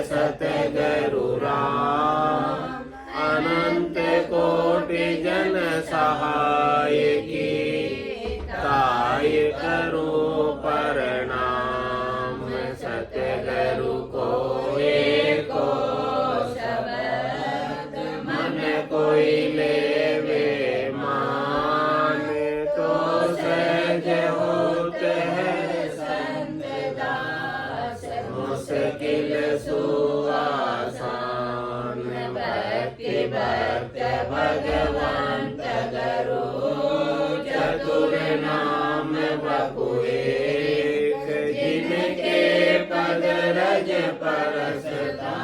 सतगुरु राम, अनंत कोटि जन सहाय की, काय करूं प्रणाम। सतगुरु को एको शब्द मन कोई लेवे मान, तो सहज होते हैं संत दास, मुश्किल सुआसान। भक्ति भक्त भगवंत गुरु, चतुर नाम बहु एक, जिनके पद रज परसता,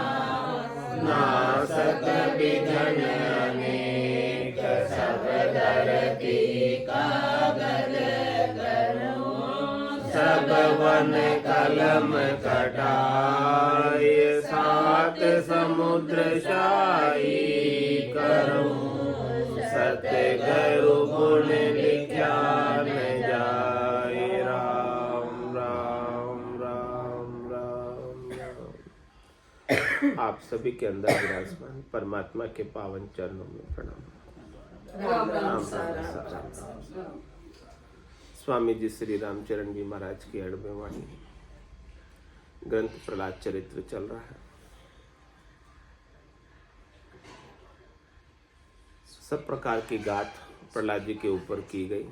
नासत विघ्न अनेक। सब धरती कागज करूं, सब वन कलम कटाए, सात समुद्र शाही करूं। सतगुरु गुण लिखा न जाए, राम राम राम राम राम। आप सभी के अंदर विराजमान परमात्मा के पावन चरणों में प्रणाम। राम राम राम सारा राम। स्वामी जी श्री रामचरण जी महाराज की अड़बे वाणी ग्रंथ प्रहलाद चरित्र चल रहा है। सब प्रकार की गाथ प्रहलाद जी के ऊपर की गई,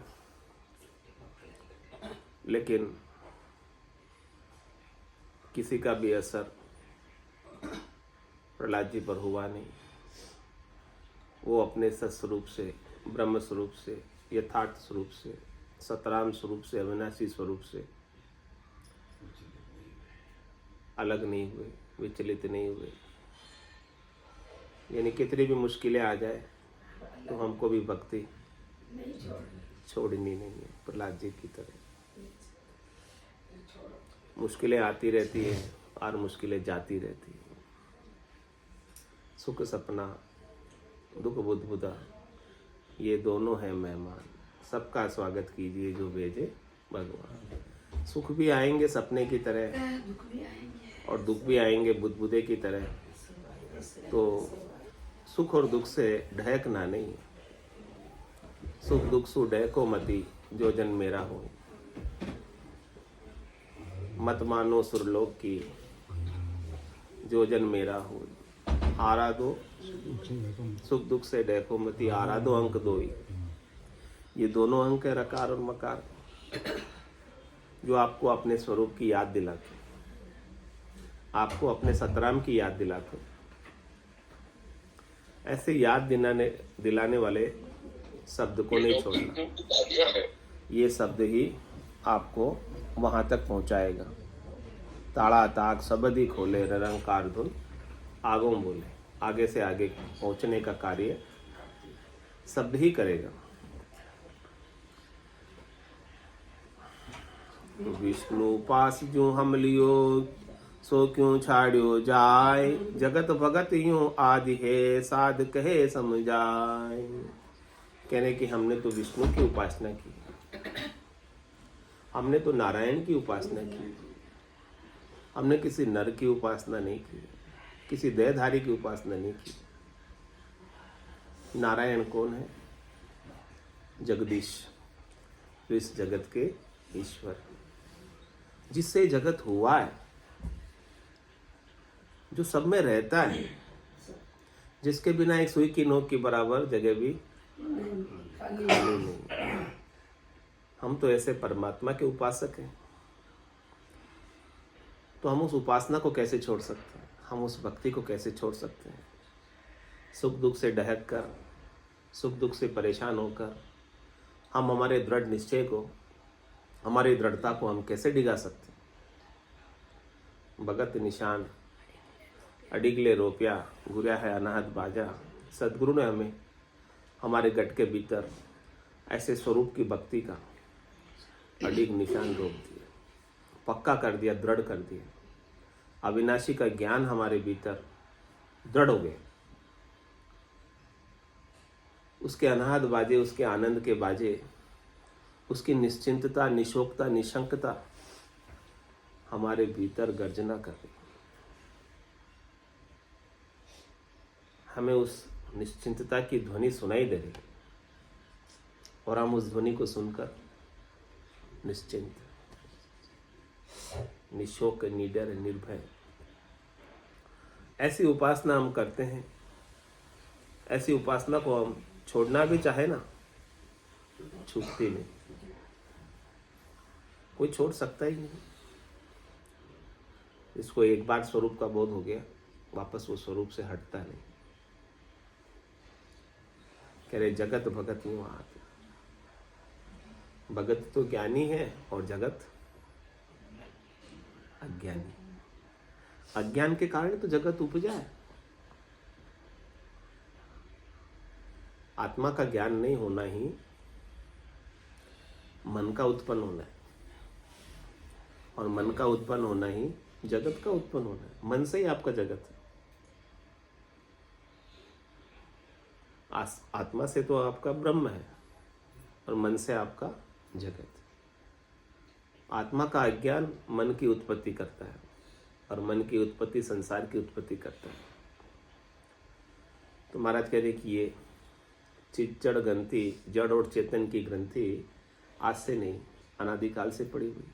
लेकिन किसी का भी असर प्रहलाद जी पर हुआ नहीं। वो अपने सत्स्वरूप से, ब्रह्म स्वरूप से, यथार्थ स्वरूप से, सतराम स्वरूप से, अविनाशी स्वरूप से अलग नहीं हुए, विचलित नहीं हुए। यानी कितनी भी मुश्किलें आ जाए तो हमको भी भक्ति छोड़नी नहीं है। प्रहलाद जी की तरह मुश्किलें आती रहती है और मुश्किलें जाती रहती है। सुख सपना, दुख बुदबुदा, ये दोनों हैं मेहमान। सबका स्वागत कीजिए जो भेजे भगवान। सुख भी आएंगे सपने की तरह, और दुख भी आएंगे बुदबुदे की तरह। तो सुख और दुख से ढहकना नहीं। सुख दुख सु ढहको मति, जो जन मेरा हो। मत मानो सुरलोक की, जो जन मेरा हो। आरा दो सुख दुख से ढहको मति, आरा दो अंक दो ही। ये दोनों अंक है रकार और मकार, जो आपको अपने स्वरूप की याद दिलाते, आपको अपने सतराम की याद दिलाते। ऐसे याद दिलाने वाले शब्द को नहीं छोड़ना। ये शब्द ही आपको वहां तक पहुंचाएगा। ताड़ा ताक शब्द ही खोले, निरंकार धुन आगों बोले। आगे से आगे पहुंचने का कार्य शब्द ही करेगा। विष्णु पास जो हम लियो, सो क्यों छाड़ियो जाय। जगत भगत यूं आदि है, साध कहे समझाए। कहने कि हमने तो विष्णु की उपासना की, हमने तो नारायण की उपासना की, हमने किसी नर की उपासना नहीं की, किसी देहधारी की उपासना नहीं की। नारायण कौन है? जगदीश, इस जगत के ईश्वर, जिससे जगत हुआ है, जो सब में रहता है, जिसके बिना एक सुई की नोक के बराबर जगह भी खाली नहीं। हम तो ऐसे परमात्मा के उपासक हैं, तो हम उस उपासना को कैसे छोड़ सकते हैं? हम उस भक्ति को कैसे छोड़ सकते हैं? सुख दुख से ढहक कर, सुख दुख से परेशान होकर हम हमारे दृढ़ निश्चय को, हमारी दृढ़ता को हम कैसे डिगा सकते हैं? भगत निशान अडिगले रोपिया, गुरिया है अनाहत बाजा। सदगुरु ने हमें हमारे गट के भीतर ऐसे स्वरूप की भक्ति का अडिग निशान रोप दिया, पक्का कर दिया, दृढ़ कर दिया। अविनाशी का ज्ञान हमारे भीतर दृढ़ हो गए। उसके अनाहत बाजे, उसके आनंद के बाजे, उसकी निश्चिंतता, निशोकता, निशंकता हमारे भीतर गर्जना कर रही। हमें उस निश्चिंतता की ध्वनि सुनाई दे रही और हम उस ध्वनि को सुनकर निश्चिंत, निशोक, निडर, निर्भय ऐसी उपासना हम करते हैं। ऐसी उपासना को हम छोड़ना भी चाहे ना, छूटती नहीं, कोई छोड़ सकता ही नहीं। इसको एक बार स्वरूप का बोध हो गया, वापस वो स्वरूप से हटता नहीं। कह रहे जगत भगत यूं आते, भगत तो ज्ञानी है और जगत अज्ञानी। अज्ञान के कारण तो जगत उपजा है। आत्मा का ज्ञान नहीं होना ही मन का उत्पन्न होना है, और मन का उत्पन्न होना ही जगत का उत्पन्न होना है। मन से ही आपका जगत है। आत्मा से तो आपका ब्रह्म है और मन से आपका जगत। आत्मा का अज्ञान मन की उत्पत्ति करता है और मन की उत्पत्ति संसार की उत्पत्ति करता है। तो महाराज कह रहे कि ये चित जड़ ग्रंथि, जड़ और चेतन की ग्रंथि आज से नहीं, अनादिकाल से पड़ी हुई।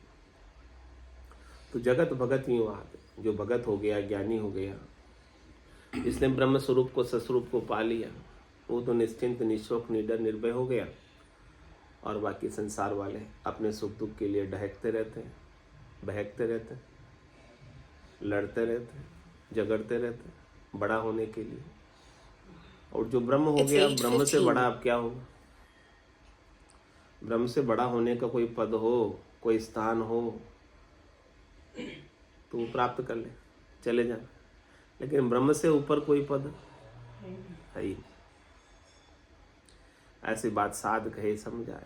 तो जगत भगत यूं आते, जो भगत हो गया, ज्ञानी हो गया, जिसने ब्रह्म स्वरूप को, सस्वरूप को पा लिया, वो तो निश्चिंत, निशोक, निडर, निर्भय हो गया। और बाकी संसार वाले अपने सुख दुख के लिए ढहकते रहते हैं, बहकते रहते हैं, लड़ते रहते हैं, झगड़ते रहते हैं बड़ा होने के लिए। और जो ब्रह्म हो गया, ब्रह्म से बड़ा अब क्या होगा? ब्रह्म से बड़ा होने का कोई पद हो, कोई स्थान हो तो वो प्राप्त कर ले, चले जाना। लेकिन ब्रह्म से ऊपर कोई पद है ही नहीं। ऐसी बात साध कहे समझ आए।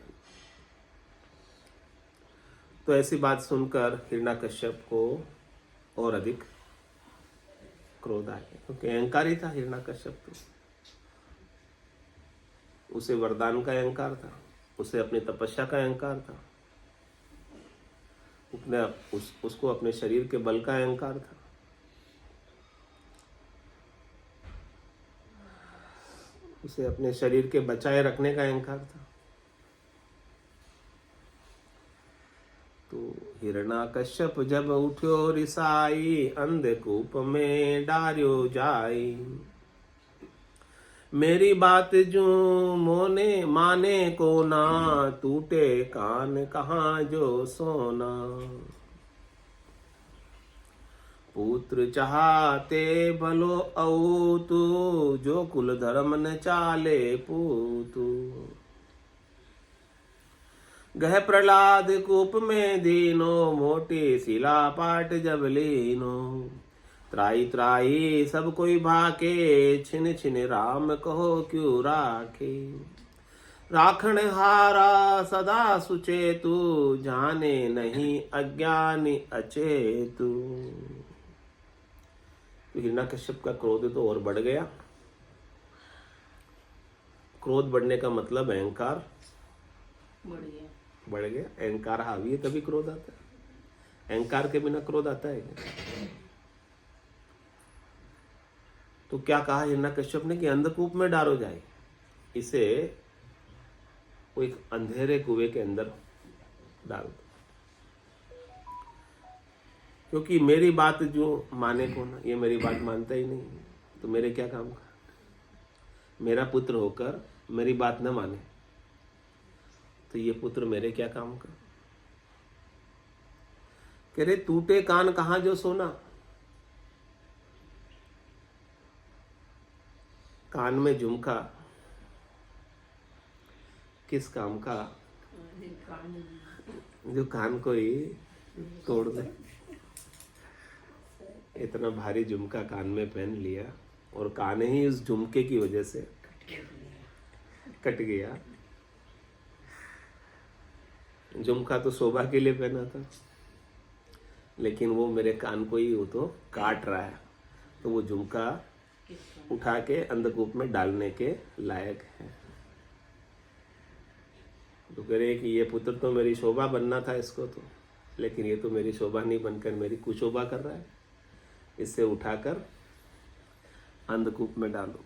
तो ऐसी बात सुनकर हिरण्याकश्यप को और अधिक क्रोध आ गया, क्योंकि अहंकारी था हिरण्याकश्यप। तो उसे वरदान का अहंकार था, उसे अपनी तपस्या का अहंकार था, उसको अपने शरीर के बल का अहंकार था। उसे अपने शरीर के बचाए रखने का अहंकार था। तो हिरण्याकश्यप जब उठ्यो रिसाई, अंधकूप में डार्यो जाई। मेरी बात जो मोने माने को ना, टूटे कान कहाँ जो सोना। पुत्र चाहते भलो औतु, जो कुल धर्म न चाले पूतु। गह प्रहलाद कूप में दीनो, मोटी शिला पाट जब लीनो। त्राई त्राई सब कोई भाके, छिन छिन राम कहो क्यों राखे। राखण हारा सदा सुचेतु, जाने नहीं अज्ञानी अचेतु। तो हिरण्याकश्यप का क्रोध तो और बढ़ गया। क्रोध बढ़ने का मतलब अहंकार बढ़ गया। अहंकार हावी है तभी क्रोध आता है। अहंकार के बिना क्रोध आता है क्या? तो क्या कहा हिरण्याकश्यप ने कि अंधकूप में डालो जाए, इसे वो एक अंधेरे कुएं के अंदर डाल दो। क्योंकि मेरी बात जो माने को ना, ये मेरी बात मानता ही नहीं, तो मेरे क्या काम का? मेरा पुत्र होकर मेरी बात न माने तो ये पुत्र मेरे क्या काम का? कह रहे टूटे कान कहाँ जो सोना। कान में झुमका किस काम का? जो कान को ही तोड़ दे। इतना भारी झुमका कान में पहन लिया और कान ही उस झुमके की वजह से कट गया। झुमका तो शोभा के लिए पहना था, लेकिन वो मेरे कान को ही वो तो काट रहा है, तो वो झुमका उठा के अंधकूप में डालने के लायक है। तो कह रहे कि ये पुत्र तो मेरी शोभा बनना था इसको तो, लेकिन ये तो मेरी शोभा नहीं बनकर मेरी कुशोभा कर रहा है। इससे उठाकर अंधकूप में डालो।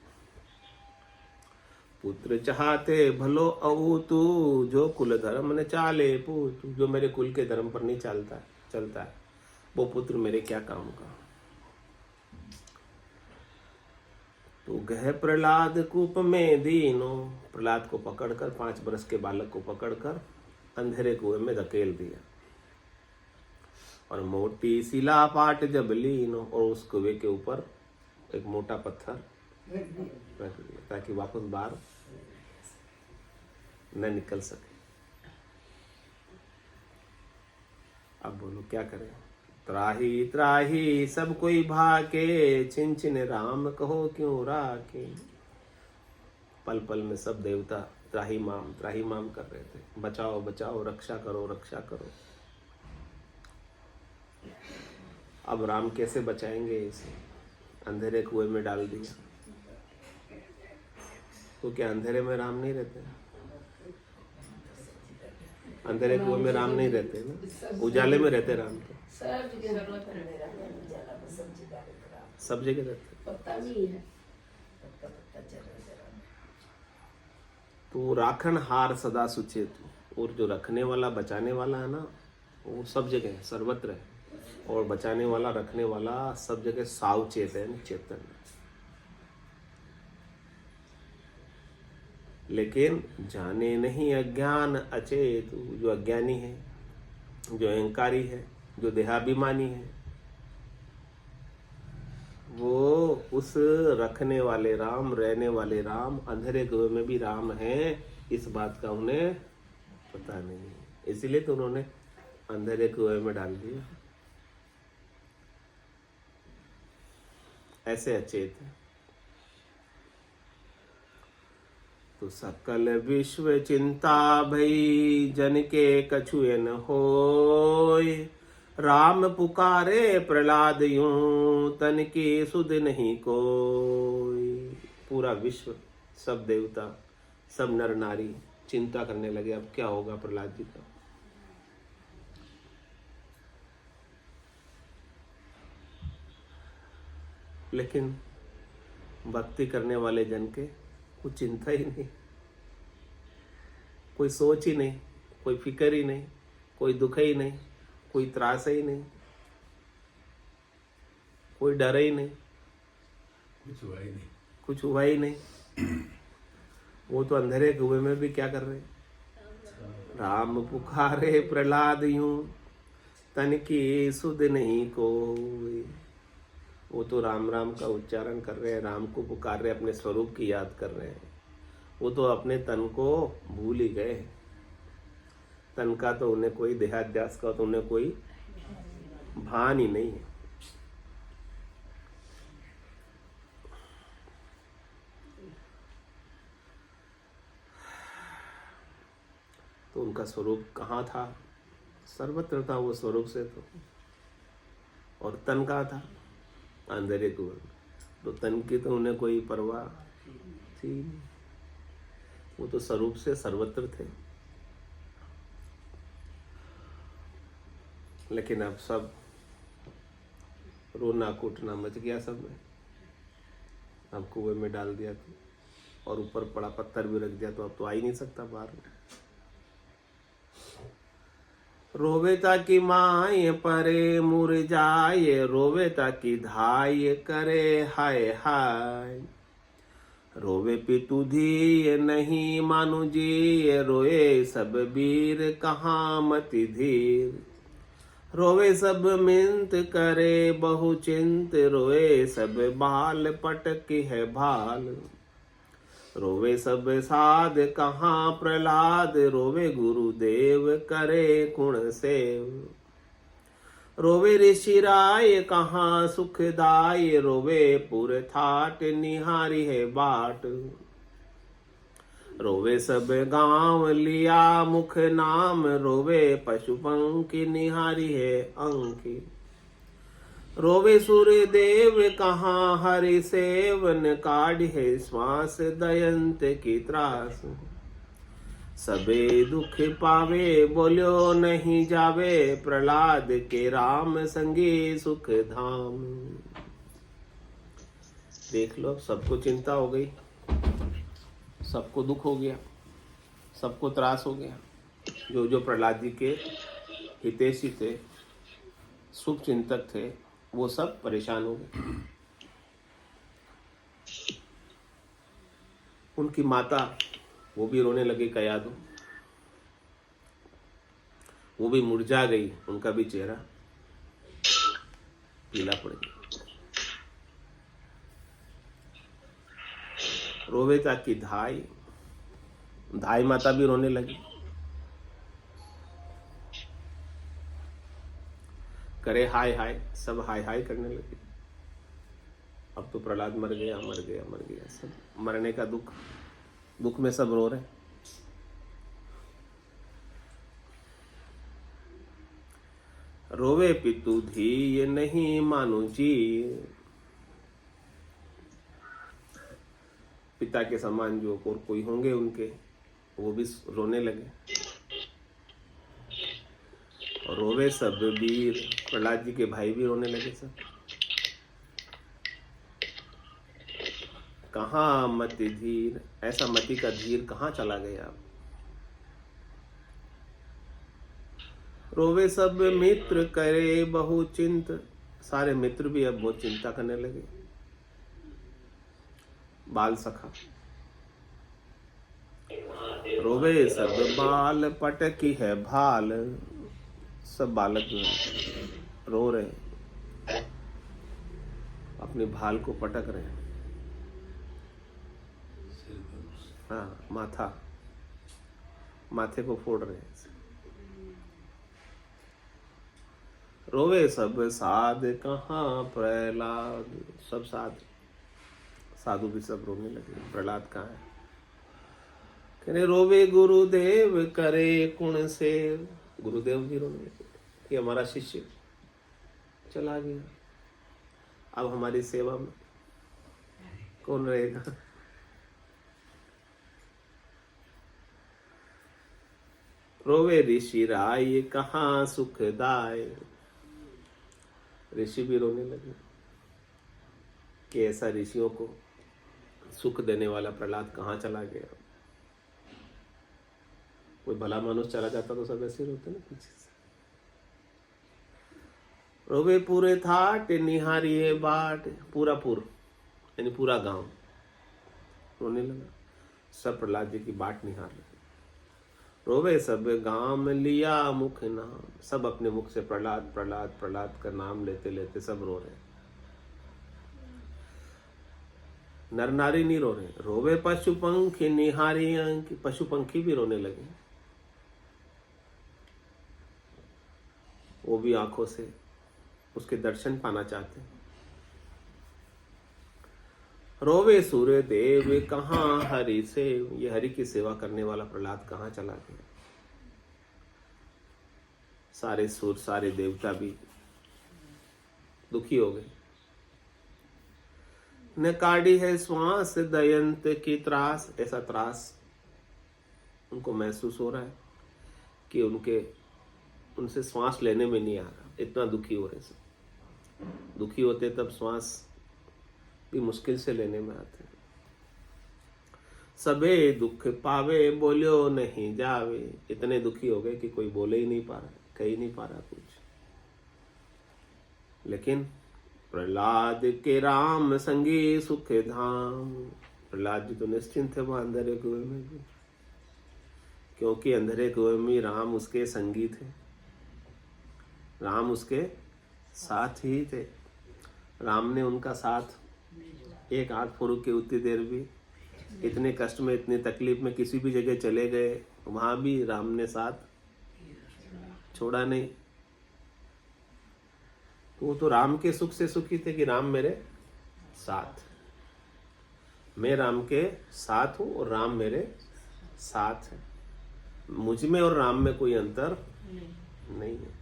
पुत्र चाहते भलो अऊ तू, जो कुल धर्म न चाले पूत। जो मेरे कुल के धर्म पर नहीं चलता है वो पुत्र मेरे क्या काम का। तो गह प्रहलाद कूप में दीनो, प्रहलाद को पकड़कर 5 बरस के बालक को पकड़कर अंधेरे कुएं में धकेल दिया। और मोटी शिला पाट जब लीनो, और उस कुएं के ऊपर एक मोटा पत्थर रख दिया ताकि वापस बाहर न निकल सके। अब बोलो क्या करें। त्राही त्राही सब कोई भाके, छिन छिन राम कहो क्यों राखे। पल पल में सब देवता त्राही माम कर रहे थे, बचाओ बचाओ, रक्षा करो रक्षा करो। अब राम कैसे बचाएंगे इसे, अंधेरे कुएं में डाल दिया। तो क्या अंधेरे में राम नहीं रहते? अंधेरे कुएं में राम नहीं रहते ना, उजाले में रहते राम। तो सब जगह रहते, पता नहीं है। तो राखन हार सदा सुचेतु, और जो रखने वाला बचाने वाला है ना वो सब जगह है, सर्वत्र है। और बचाने वाला रखने वाला सब जगह सावचेत है, चेतन है। लेकिन जाने नहीं अज्ञान अचेतु, जो अज्ञानी है, जो अहंकारी है, जो देहाभिमानी है, वो उस रखने वाले राम, रहने वाले राम, अंधेरे कुएं में भी राम है, इस बात का उन्हें पता नहीं। इसीलिए तो उन्होंने अंधेरे कुएं में डाल दिया। ऐसे अचेत है। तो सकल विश्व चिंता भई, जन के कछुए न होय। राम पुकारे प्रहलाद यूं, तन की सुध नहीं कोई। पूरा विश्व, सब देवता, सब नर नारी चिंता करने लगे अब क्या होगा प्रहलाद जी का। लेकिन भक्ति करने वाले जन के कुछ चिंता ही नहीं, कोई सोच ही नहीं, कोई फिक्र ही नहीं, कोई दुख ही नहीं, कोई त्रास ही नहीं, कोई डर ही नहीं, कुछ हुआ ही नहीं। वो तो अंधेरे कुएं में भी क्या कर रहे, राम पुकारे प्रहलाद यूं, तन की सुध नहीं कोई। वो तो राम राम का उच्चारण कर रहे हैं, राम को पुकार रहे, अपने स्वरूप की याद कर रहे हैं। वो तो अपने तन को भूल ही गए। तन का तो उन्हें कोई, देहाध्यास का तो उन्हें कोई भान ही नहीं है। तो उनका स्वरूप कहाँ था? सर्वत्र था वो स्वरूप से तो। और तन कहाँ था? अंधेरे कुएं। तो तन की तो उन्हें कोई परवाह थी, वो तो स्वरूप से सर्वत्र थे। लेकिन अब सब रोना कूटना मच गया सब में। अब कुएं में डाल दिया तो, और ऊपर पड़ा पत्थर भी रख दिया तो अब तो आ ही नहीं सकता बाहर। रोवे ताकि माय परे मुरझाए, रोवे ताकि धाय करे हाय हाय। रोवे पितु धी नहीं मानु जी, रोए सब वीर कहाँ मति धीर। रोवे सब मिंत करे बहु चिंत, रोए सब बाल पटक है भाल। रोवे सब साध कहाँ प्रहलाद, रोवे गुरुदेव करे गुण सेव। रोवे ऋषि राय कहाँ सुखदाय, रोवे पुर थाट निहारी है बाट। रोवे सब गांव लिया मुख नाम, रोवे पशु पंखी निहारी है अंकी। रोवे सूर्य देव कहाँ हरि सेवन, काढ़ है श्वास दयंत की त्रास। सबे दुख पावे बोल्यो नहीं जावे, प्रहलाद के राम संगी सुख धाम। देख लो सबको चिंता हो गई, सबको दुख हो गया, सबको त्रास हो गया। जो जो प्रहलाद जी के हितैषी थे, शुभ चिंतक थे, वो सब परेशान हो गए। उनकी माता वो भी रोने लगी, कयादू, वो भी मुरझा गई, उनका भी चेहरा पीला पड़ गया। रोवे ताकि धाई, धाई माता भी रोने लगी, करे हाय हाय, सब हाय हाय करने लगे। अब तो प्रहलाद मर गया, मर गया, मर गया, सब मरने का दुख, दुख में सब रो रहे। रोवे पितु धी ये नहीं मानो जी, पिता के समान जो और कोई होंगे उनके, वो भी रोने लगे। और रोवे सब वीर, प्रहलाद जी के भाई भी रोने लगे सब। कहाँ मति धीर, ऐसा मति का धीर कहाँ चला गया। रोवे सब मित्र करे बहु चिंत, सारे मित्र भी अब बहुत चिंता करने लगे। बाल सखा रोवे सब बाल पटकी है भाल, सब बालक रो रहे, अपने भाल को पटक रहे हैं। हाँ, माथे को फोड़ रहे हैं। रोवे सब साध कहाँ प्रहलाद, सब साधु भी सब रोने लगे, प्रहलाद कहाँ है। कहने रोवे गुरुदेव करे कुण से, गुरुदेव भी रोने लगे कि हमारा शिष्य चला गया, अब हमारी सेवा में कौन रहेगा। रोवे ऋषि राय कहाँ सुखदाय, ऋषि भी रोने लगे कि ऐसा ऋषियों को सुख देने वाला प्रहलाद कहाँ चला गया। कोई भला मनुष्य चला जाता तो सब ऐसे रोते ना पीछे से। रोवे पूरे थाट निहारिये बाट, पूरा यानी पूरा गांव रोने लगा, सब प्रहलाद जी की बाट निहार लगे। रोवे सब गांव में लिया मुख नाम, सब अपने मुख से प्रहलाद प्रहलाद प्रहलाद का नाम लेते लेते सब रो रहे। नर नारी नहीं रो रहे। रोवे पशु पंखी निहारी अंक, पशु पंखी भी रोने लगे, वो भी आंखों से उसके दर्शन पाना चाहते। रोवे सूर्य देव कहाँ हरि से, ये हरि की सेवा करने वाला प्रहलाद कहाँ चला गया। सारे सूर सारे देवता भी दुखी हो गए। न काढ़ी है श्वास दयंत की त्रास, ऐसा त्रास उनको महसूस हो रहा है कि उनसे श्वास लेने में नहीं आ रहा, इतना दुखी हो रहे सब। दुखी होते तब श्वास भी मुश्किल से लेने में आते। सबे दुख पावे बोलियो नहीं जावे, इतने दुखी हो गए कि कोई बोले ही नहीं पा रहा, कह ही नहीं पा रहा कुछ। लेकिन प्रहलाद के राम संगी सुख धाम, प्रहलाद जी तो निश्चिंत थे वहां अंधेरे कुएं में भी, क्योंकि अंधेरे कुएं में राम उसके संगी थे, राम उसके साथ ही थे। राम ने उनका साथ एक आंख फुरुक के उतनी देर भी, इतने कष्ट में इतनी तकलीफ में किसी भी जगह चले गए, वहां भी राम ने साथ छोड़ा नहीं। वो तो राम के सुख से सुखी थे कि राम मेरे साथ, मैं राम के साथ हूं और राम मेरे साथ है, मुझ में और राम में कोई अंतर नहीं है।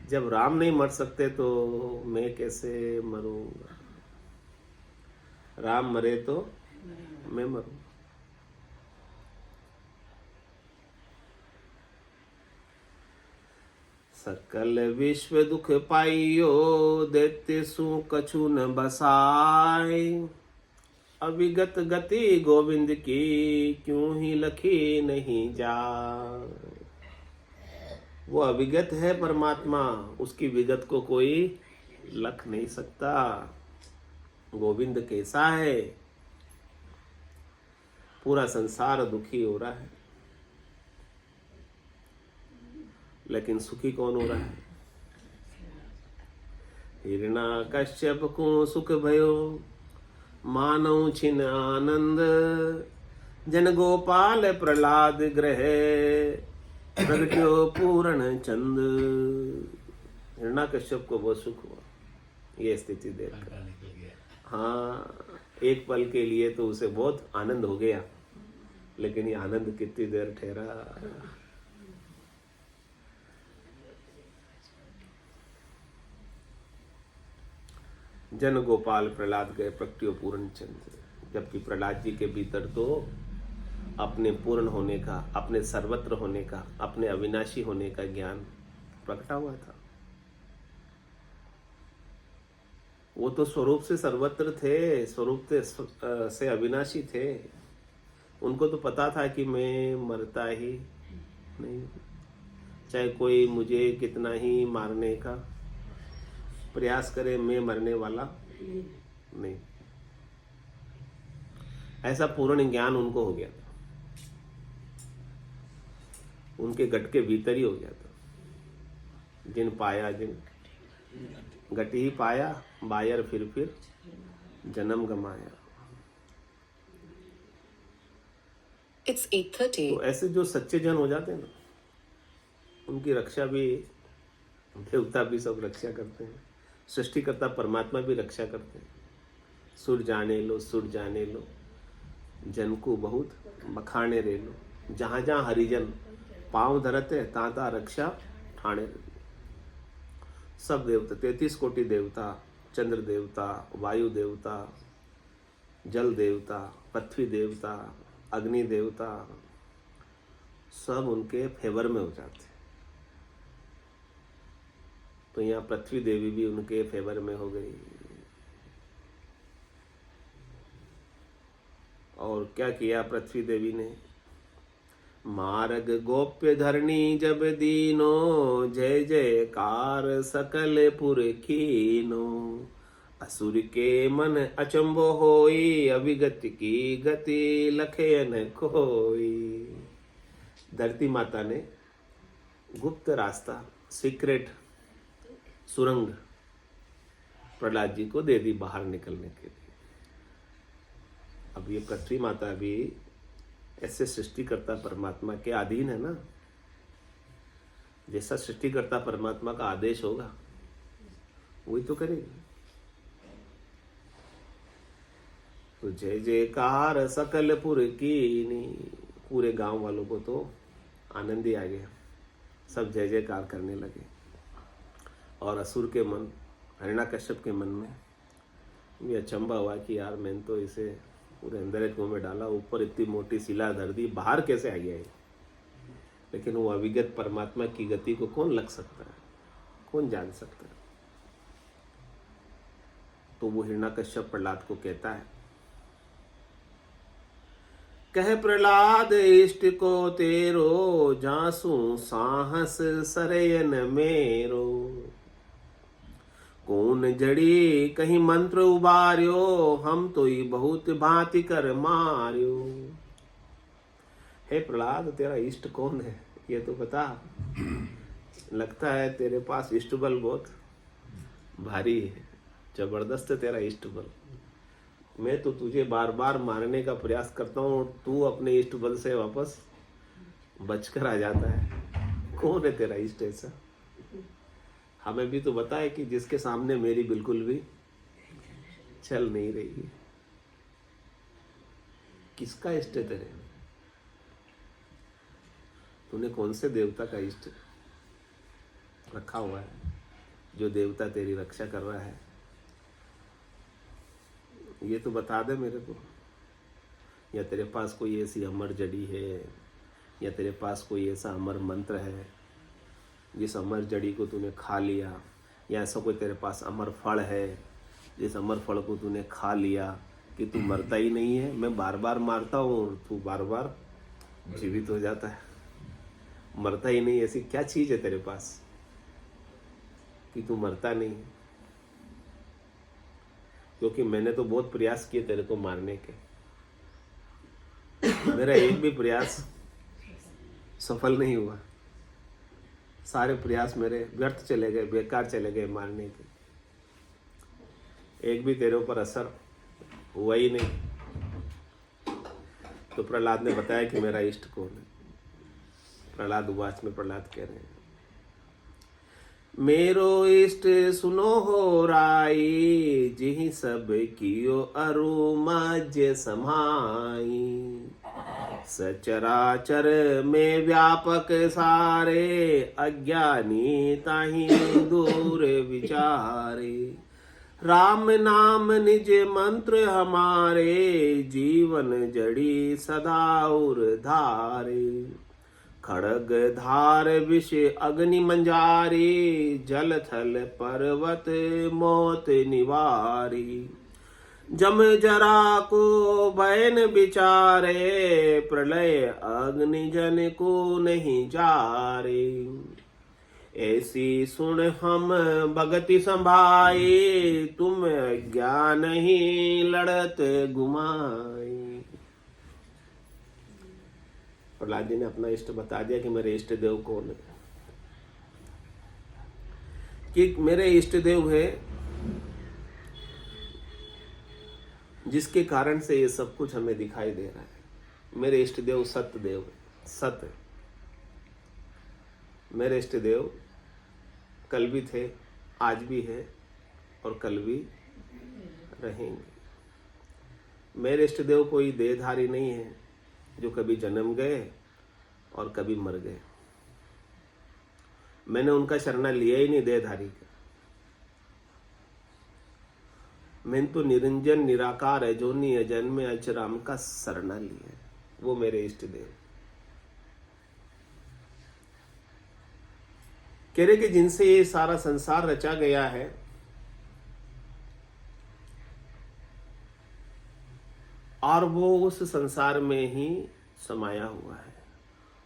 जब राम नहीं मर सकते तो मैं कैसे मरूंगा, राम मरे तो मैं मरूं। सकल विश्व दुख पाइयो, दैत्य सु कछु न बसाय, अविगत गति गोविंद की क्यों ही लखी नहीं जा। वो अविगत है परमात्मा, उसकी विगत को कोई लख नहीं सकता। गोविंद कैसा है? पूरा संसार दुखी हो रहा है, लेकिन सुखी कौन हो रहा है? हिरणा कश्यप को सुख भयो, मानव छिन आनंद। जन गोपाल प्रहलाद ग्रह, प्रगट्यो पूर्ण चंद। हिरणा कश्यप को बहुत सुख हुआ ये स्थिति देखकर। हाँ, एक पल के लिए तो उसे बहुत आनंद हो गया, लेकिन ये आनंद कितनी देर ठहरा। जन गोपाल प्रहलाद गए, प्रगट्यो पूर्ण चंद। जबकि प्रहलाद जी के भीतर तो अपने पूर्ण होने का, अपने सर्वत्र होने का, अपने अविनाशी होने का ज्ञान प्रकटा हुआ था। वो तो स्वरूप से सर्वत्र थे, स्वरूप से अविनाशी थे। उनको तो पता था कि मैं मरता ही नहीं, चाहे कोई मुझे कितना ही मारने का प्रयास करे, मैं मरने वाला नहीं। ऐसा पूर्ण ज्ञान उनको हो गया था, उनके गट के भीतर ही हो गया था। जिन पाया जिन गट ही पाया, बायर फिर जन्म गमाया। It's 8:30. तो ऐसे जो सच्चे जन हो जाते हैं ना, उनकी रक्षा भी देवता भी सब रक्षा करते हैं, सृष्टिकर्ता परमात्मा भी रक्षा करते हैं। सुर जाने लो, सुर जाने लो, जन को बहुत बखाने रे लो। जहाँ जहाँ हरिजन पांव धरते, ताता रक्षा ठाणे। सब देवता, 33 कोटि देवता, चंद्र देवता, वायु देवता, जल देवता, पृथ्वी देवता, अग्नि देवता, सब उनके फेवर में हो जाते। तो यहाँ पृथ्वी देवी भी उनके फेवर में हो गई। और क्या किया पृथ्वी देवी ने? मार्ग गोप्य धरणी जब दीनो, जय जयकार सकल पुर कीनो। असुर के मन अचंभो होई, अविगत की गति लखे न कोई। धरती माता ने गुप्त रास्ता, सीक्रेट सुरंग प्रहलाद जी को दे दी बाहर निकलने के लिए। अब ये पृथ्वी माता भी ऐसे सृष्टिकर्ता परमात्मा के अधीन है ना। जैसा सृष्टिकर्ता परमात्मा का आदेश होगा वही तो करेगी। तो जय जयकार सकल पुर कीनी। पूरे गांव वालों को तो आनंद ही आ गया, सब जय जयकार करने लगे। और असुर के मन, हिरण्यकश्यप के मन में भी अचंभा हुआ कि यार मैंने तो इसे पूरे अंदर एक कुएं में डाला, ऊपर इतनी मोटी शिला धर दी, बाहर कैसे आ गया ये? लेकिन वो अविगत परमात्मा की गति को कौन लग सकता है, कौन जान सकता है? तो वो हिरण्यकश्यप प्रहलाद को कहता है, कह प्रहलाद इष्ट को तेरो, जासू साहस सरयन मेरो। कौन जड़ी कहीं मंत्र उबार्यो, हम तो ही बहुत भांति कर मार्यो। हे प्रहलाद, तेरा इष्ट कौन है ये तो बता। लगता है तेरे पास इष्ट बल बहुत भारी है, जबरदस्त है तेरा इष्ट बल। मैं तो तुझे बार बार मारने का प्रयास करता हूँ, तू अपने इष्ट बल से वापस बचकर आ जाता है। कौन है तेरा इष्ट ऐसा? हमें भी तो बताए कि जिसके सामने मेरी बिल्कुल भी चल नहीं रही है। किसका इष्ट है तेरे? तूने कौन से देवता का इष्ट रखा हुआ है जो देवता तेरी रक्षा कर रहा है? ये तो बता दे मेरे को। या तेरे पास कोई ऐसी अमर जड़ी है, या तेरे पास कोई ऐसा अमर मंत्र है जिस अमर जड़ी को तूने खा लिया, या ऐसा कोई तेरे पास अमर फल है जिस अमर फल को तूने खा लिया कि तू मरता ही नहीं है, मैं बार बार मारता हूँ और तू बार बार जीवित हो जाता है। मरता ही नहीं, ऐसी क्या चीज है तेरे पास कि तू मरता नहीं है? क्योंकि मैंने तो बहुत प्रयास किए तेरे को मारने के, मेरा एक भी प्रयास सफल नहीं हुआ। सारे प्रयास मेरे व्यर्थ चले गए, बेकार चले गए मारने के। एक भी तेरे ऊपर असर हुआ ही नहीं। तो प्रहलाद ने बताया कि मेरा इष्ट कौन है। प्रहलाद उवाच में प्रहलाद कह रहे हैं, मेरो इष्ट सुनो हो राई, जिहि सब कियो अरु मज्य समाई। सचराचर में व्यापक सारे, अज्ञानी ताहि दूर विचारे। राम नाम निज मंत्र हमारे, जीवन जड़ी सदा उर धारे। खड़ग धार विष अग्नि मंजारी, जल थल पर्वत मौत निवारी। जम जरा को भयन विचारे, प्रलय अग्नि जन को नहीं जारे। ऐसी सुन हम भगति संभाई, तुम ज्ञान ही लड़त घुमाई। प्रहलाद जी ने अपना इष्ट बता दिया कि मेरे इष्ट देव कौन है। कि मेरे इष्ट देव है जिसके कारण से ये सब कुछ हमें दिखाई दे रहा है। मेरे इष्ट देव सत्य देव है, सत्य। मेरे इष्ट देव कल भी थे, आज भी है और कल भी रहेंगे। मेरे इष्ट देव कोई देहधारी नहीं है जो कभी जन्म गए और कभी मर गए। मैंने उनका शरणा लिया ही नहीं देहधारी का। मैंने तो निरंजन निराकार है, जो नहीं अजन्म अचराम का शरणा लिया है। वो मेरे इष्ट देव कह रहे कि जिनसे ये सारा संसार रचा गया है, और वो उस संसार में ही समाया हुआ है,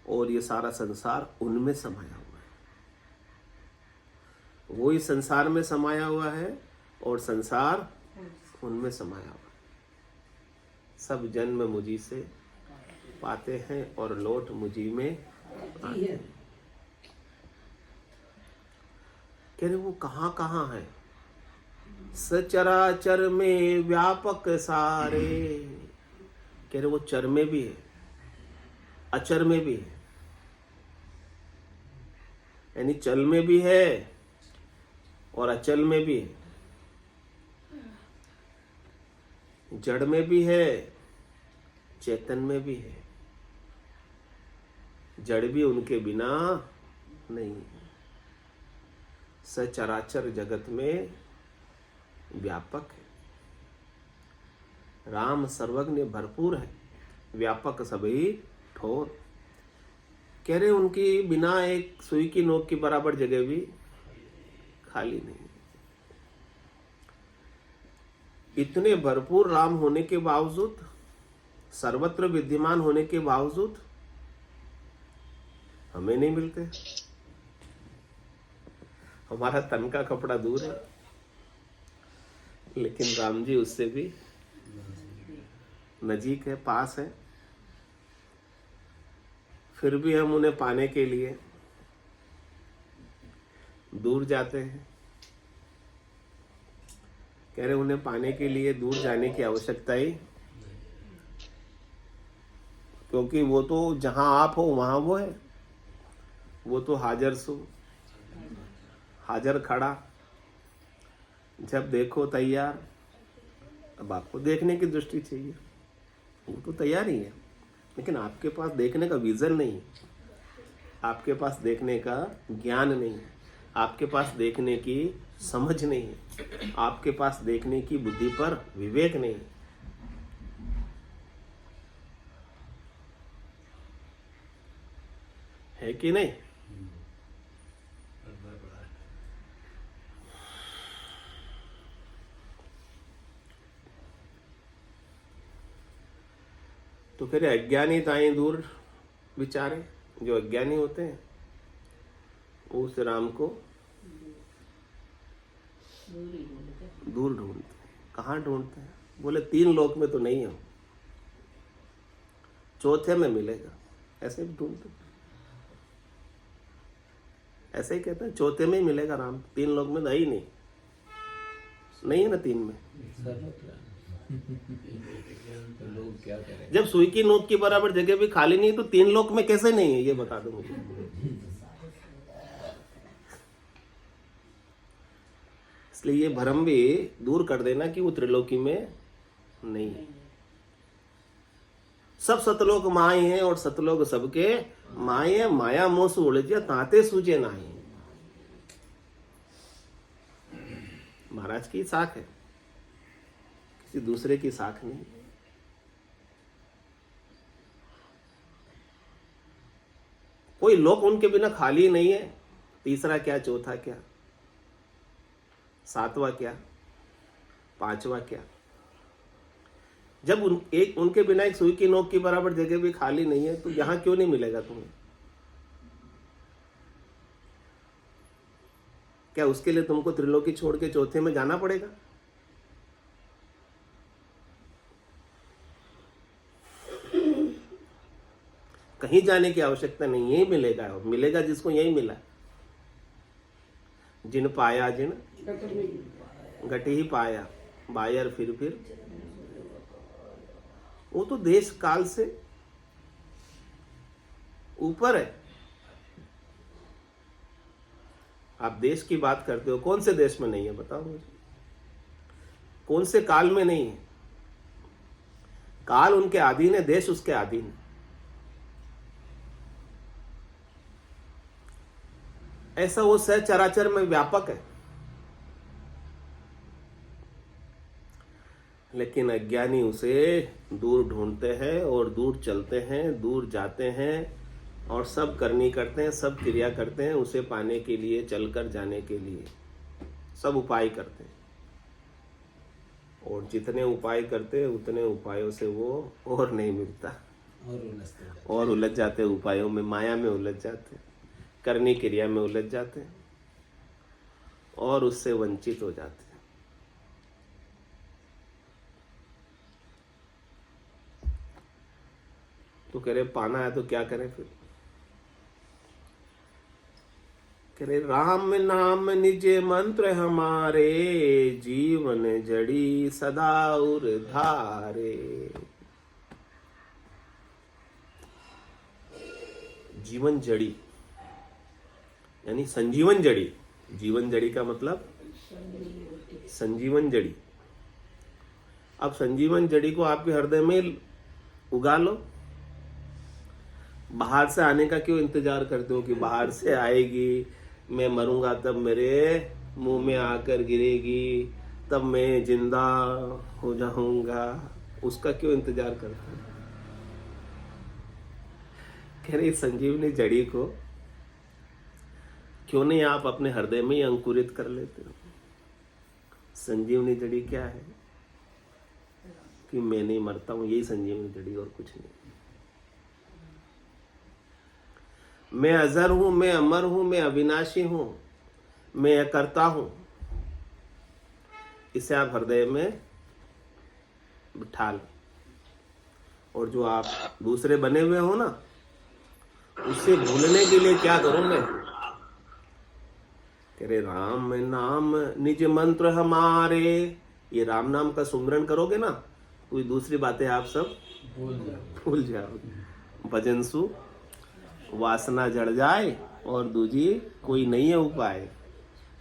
और ये सारा संसार उनमें समाया हुआ है। वो इस संसार में समाया हुआ है और संसार उनमें समाया हुआ है। सब जन्म मुझी से पाते हैं और लौट मुझी में आते हैं। कह रहे वो कहाँ कहाँ है? सचराचर में व्यापक सारे। कह रहे वो चर में भी है, अचर में भी है, यानी चल में भी है और अचल में भी है, जड़ में भी है, चेतन में भी है। जड़ भी उनके बिना नहीं है। सचराचर जगत में व्यापक है। राम सर्वज्ञ भरपूर है, व्यापक सभी ठोर। कह रहे उनकी बिना एक सुई की नोक की बराबर जगह भी खाली नहीं। इतने भरपूर राम होने के बावजूद, सर्वत्र विद्यमान होने के बावजूद हमें नहीं मिलते। हमारा तन का कपड़ा दूर है, लेकिन राम जी उससे भी नजीक है, पास है। फिर भी हम उन्हें पाने के लिए दूर जाते हैं। कह रहे उन्हें पाने के लिए दूर जाने की आवश्यकता ही, क्योंकि वो तो जहां आप हो वहां वो है। वो तो हाजिर सो हाजिर खड़ा, जब देखो तैयार। अब आपको देखने की दृष्टि चाहिए, वो तो तैयार ही है, लेकिन आपके पास देखने का विजन नहीं है, आपके पास देखने का ज्ञान नहीं है, आपके पास देखने की समझ नहीं है, आपके पास देखने की बुद्धि पर विवेक नहीं है। है कि नहीं? तो कह रहे अज्ञानी ताई दूर विचारे, जो अज्ञानी होते हैं वो उस राम को दूर ढूंढते हैं। कहाँ ढूंढते हैं? बोले 3 लोक में तो नहीं हो, चौथे में मिलेगा। ऐसे भी ढूंढते, ऐसे ही कहते हैं चौथे में ही मिलेगा राम, 3 लोक में तो है ही नहीं, नहीं है ना 3 में। तो लोग क्या करें? जब सुई की नोक की बराबर जगह भी खाली नहीं तो 3 लोक में कैसे नहीं है, ये बता दो मुझे। इसलिए ये भ्रम भी दूर कर देना कि वो त्रिलोकी में नहीं है। सब सतलोक माए हैं और सतलोक सबके माए हैं, माया मोह से उलझे ताते सूझे नाही। महाराज की साख है, किसी दूसरे की साख नहीं। कोई लोक उनके बिना खाली नहीं है। तीसरा क्या, चौथा क्या, 7वां क्या, 5वां क्या? जब उनके बिना एक सुई की नोक की बराबर जगह भी खाली नहीं है तो यहां क्यों नहीं मिलेगा तुम्हें? क्या उसके लिए तुमको त्रिलोकी छोड़ के चौथे में जाना पड़ेगा? कहीं जाने की आवश्यकता नहीं, यही मिलेगा। मिलेगा जिसको यही मिला। जिन पाया जिन घटी ही पाया, बायर फिर वो तो देश काल से ऊपर है। आप देश की बात करते हो, कौन से देश में नहीं है बताओ मुझे? कौन से काल में नहीं है? काल उनके अधीन है, देश उसके अधीन है। ऐसा वो चराचर में व्यापक है। लेकिन अज्ञानी उसे दूर ढूंढते हैं और दूर चलते हैं, दूर जाते हैं और सब करनी करते हैं, सब क्रिया करते हैं उसे पाने के लिए, चलकर जाने के लिए सब उपाय करते हैं। और जितने उपाय करते हैं उतने उपायों से वो और नहीं मिलता, और उलझ जाते हैं उपायों में, माया में उलझ जाते हैं, करनी क्रिया में उलझ जाते हैं और उससे वंचित हो जाते हैं। तो कह रहे पाना है तो क्या करें फिर? कह रहे राम नाम निजे मंत्र हमारे, जीवन जड़ी सदा उर धारे। जीवन जड़ी यानी संजीवन जड़ी। जीवन जड़ी का मतलब संजीवन जड़ी। अब संजीवन जड़ी को आपके हृदय में उगा लो। बाहर से आने का क्यों इंतजार करते हो कि बाहर से आएगी, मैं मरूंगा तब मेरे मुंह में आकर गिरेगी, तब मैं जिंदा हो जाऊंगा? उसका क्यों इंतजार करते हो? कह रही संजीवनी जड़ी को क्यों नहीं आप अपने हृदय में ही अंकुरित कर लेते हो? संजीवनी जड़ी क्या है? कि मैं नहीं मरता हूं, यही संजीवनी जड़ी, और कुछ नहीं। मैं अजर हूं, मैं अमर हूं, मैं अविनाशी हूं, मैं करता हूं। इसे आप हृदय में बिठा लो। और जो आप दूसरे बने हुए हो ना, उसे भूलने के लिए क्या करूं मैं? तेरे राम नाम निज मंत्र हमारे। ये राम नाम का सुमरन करोगे ना, कोई दूसरी बातें आप सब भूल जाओगे। भजन सु वासना जड़ जाए और दूजी कोई नहीं है उपाय।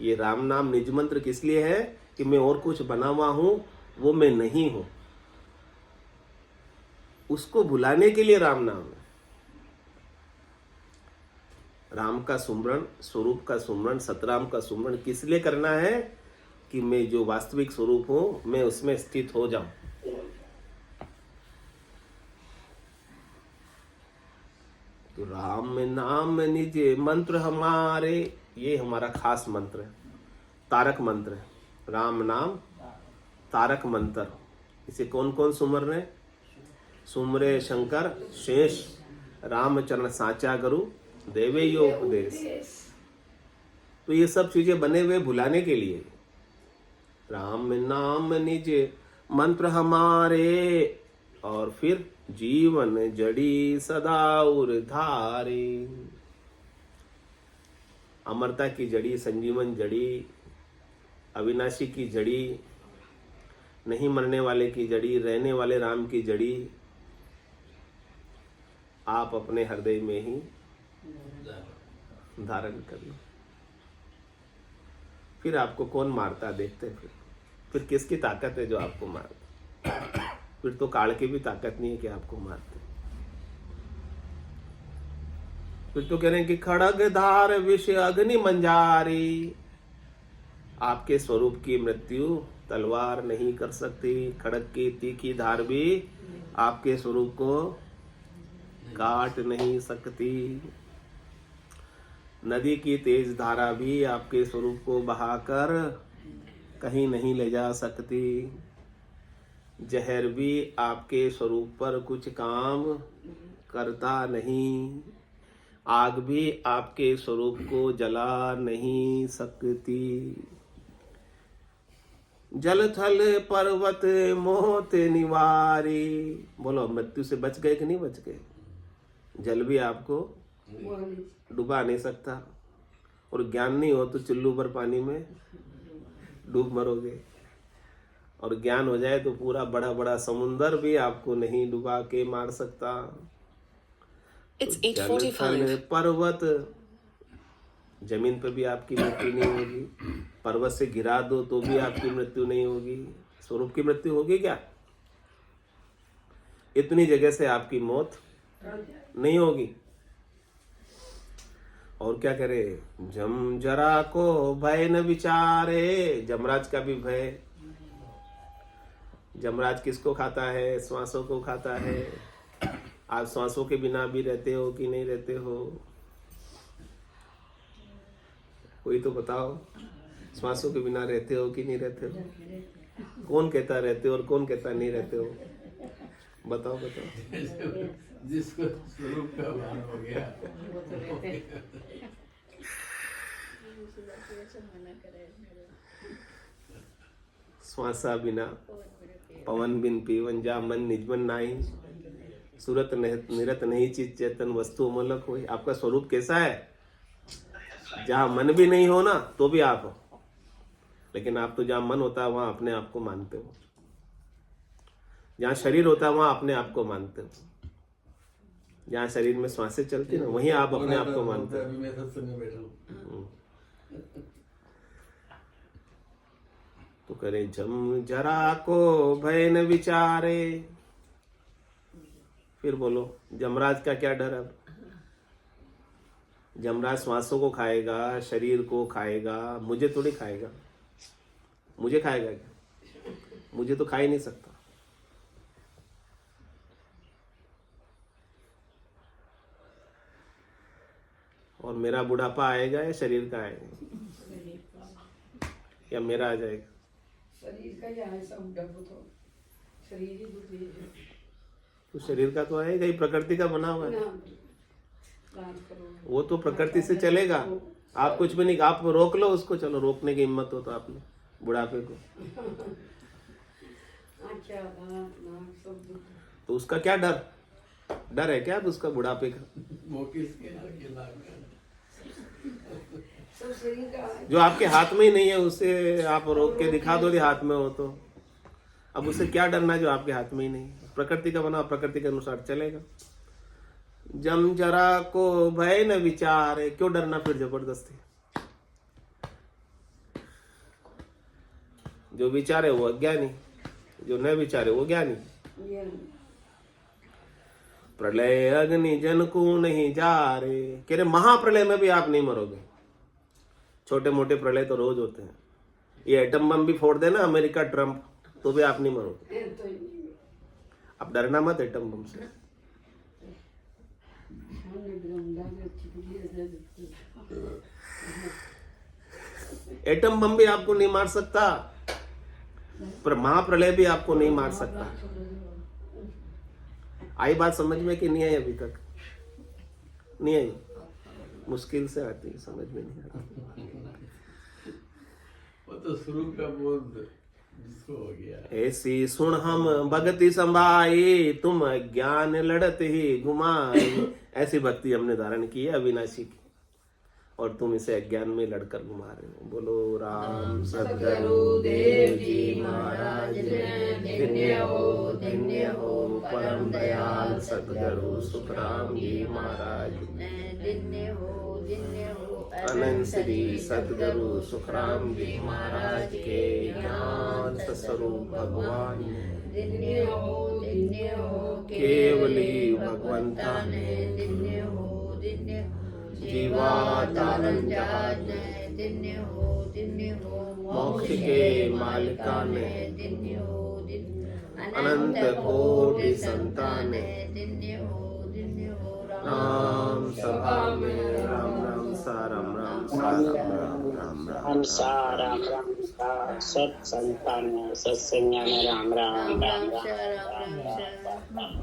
ये राम नाम निज मंत्र किस लिए है? कि मैं और कुछ बना हुआ हूं, वो मैं नहीं हूं। उसको भुलाने के लिए राम नाम है। राम का सुमरण, स्वरूप का सुमरण, सतराम का सुमरण किस लिए करना है? कि मैं जो वास्तविक स्वरूप हूं, मैं उसमें स्थित हो जाऊं। तो राम नाम निज मंत्र हमारे, ये हमारा खास मंत्र है, तारक मंत्र है। राम नाम तारक मंत्र। इसे कौन कौन सुमर रहे? सुमरे शंकर शेष रामचरण साचा गुरु देवे यो उपदेश। तो ये सब चीजें बने हुए भुलाने के लिए। राम नाम निज मंत्र हमारे, और फिर जीवन जड़ी सदा धारे। अमरता की जड़ी, संजीवन जड़ी, अविनाशी की जड़ी, नहीं मरने वाले की जड़ी, रहने वाले राम की जड़ी आप अपने हृदय में ही धारण कर लो। फिर आपको कौन मारता देखते हैं। फिर किसकी ताकत है जो आपको मारता। फिर तो काल की भी ताकत नहीं है कि आपको मारते। फिर तो कह रहे हैं कि खड़ग धार विष अग्नि मंजारी। आपके स्वरूप की मृत्यु तलवार नहीं कर सकती। खड़ग की तीखी धार भी आपके स्वरूप को काट नहीं सकती। नदी की तेज धारा भी आपके स्वरूप को बहाकर कहीं नहीं ले जा सकती। जहर भी आपके स्वरूप पर कुछ काम करता नहीं। आग भी आपके स्वरूप को जला नहीं सकती। जल थल पर्वत मोत निवारी। बोलो, मृत्यु से बच गए कि नहीं बच गए। जल भी आपको डुबा नहीं सकता, और ज्ञान नहीं हो तो चुल्लू पर पानी में डूब मरोगे। और ज्ञान हो जाए तो पूरा बड़ा बड़ा समुंदर भी आपको नहीं डुबा के मार सकता। It's तो जल 8:45. थल पर्वत, जमीन पर भी आपकी मृत्यु नहीं होगी। पर्वत से गिरा दो तो भी आपकी मृत्यु नहीं होगी। स्वरूप की मृत्यु होगी क्या? इतनी जगह से आपकी मौत नहीं होगी। और क्या करे, जम जरा को भय न विचारे। जमराज का भी भय। जमराज किसको खाता है? श्वासों को खाता है। आप श्वासों के बिना भी रहते हो कि नहीं रहते हो? कोई तो बताओ, श्वासों के बिना रहते हो कि नहीं रहते हो? कौन कहता रहते हो और कौन कहता नहीं रहते हो? बताओ बताओ। जिसको स्वरूप का भान हो गया। श्वासा बिना पवन बिन पीवन जा मन निजमन नाही। सूरत निरत नहीं चित चेतन वस्तु अमोलक होई। आपका स्वरूप कैसा है? जहां मन भी नहीं हो ना तो भी आप हो। लेकिन आप तो जहां मन होता है वहां अपने आप को मानते हो। जहां शरीर होता है वहां अपने आप को मानते हो। जहां शरीर में सांसें चलती ना वहीं आप अपने आप को मानते हो। अभी मैं सत्संग में बैठा हूँ। तो करे जम जरा को भय न विचारे। फिर बोलो, जमराज का क्या डर है? जमराज श्वासों को खाएगा, शरीर को खाएगा, मुझे थोड़ी खाएगा। मुझे खाएगा क्या? मुझे तो खा ही नहीं सकता। और मेरा बुढ़ापा आएगा या शरीर का आएगा? या मेरा आ जाएगा? शरीर का ही है सब डर तो शरीर ही बुद्धि है। तो शरीर का तो आएगा ही, प्रकृति का बना हुआ है। वो तो प्रकृति से चलेगा। आप कुछ भी नहीं, आप रोक लो उसको। चलो, रोकने की हिम्मत हो तो आपने बुढ़ापे को, तो उसका क्या डर? डर है क्या उसका बुढ़ापे का? वो किसके आगे लाग सब शरीर का जो आपके हाथ में ही नहीं है उसे आप रोक के दिखा दो हाथ में हो तो। अब उससे क्या डरना जो आपके हाथ में ही नहीं? प्रकृति का बना, प्रकृति के अनुसार चलेगा। जम जरा को भय न विचारे। क्यों डरना फिर जबरदस्ती? जो विचारे वो अज्ञानी, जो न विचारे वो ज्ञानी। प्रलय अग्नि जन को नहीं जा रे। कह रहे महाप्रलय में भी आप नहीं मरोगे। छोटे मोटे प्रलय तो रोज होते हैं। ये एटम बम भी फोड़ देना अमेरिका ट्रम्प, तो भी आप नहीं मरोगे। अब डरना मत एटम बम से। एटम बम भी आपको नहीं मार सकता, पर महाप्रलय भी आपको नहीं मार सकता। आई बात समझ में कि नहीं आई अभी तक? नहीं आई, मुश्किल से आती है, समझ में नहीं आती। वो तो शुरू का बोध जिसको हो गया। ऐसी सुन हम भगति संभाई, तुम ज्ञान लड़त ही घुमाई। ऐसी भक्ति हमने धारण की है अविनाशी की, और तुम इसे अज्ञान में लड़कर घुमा रहे हो। बोलो राम सद्गुरु देव जी महाराज, धन्य हो परम दयाल सद्गुरु सुखराम जी महाराज, अनंत श्री सद्गुरु सुखराम जी महाराज के ज्ञान स्वरूप भगवान केवली भगवंता जीवा तारण जहाज मोक्ष के मालिका ने अनंत कोटि संतान राम सभा में राम राम सा राम राम सा राम राम राम राम हम सा राम राम सा सत संतान सत्संग राम राम राम राम राम।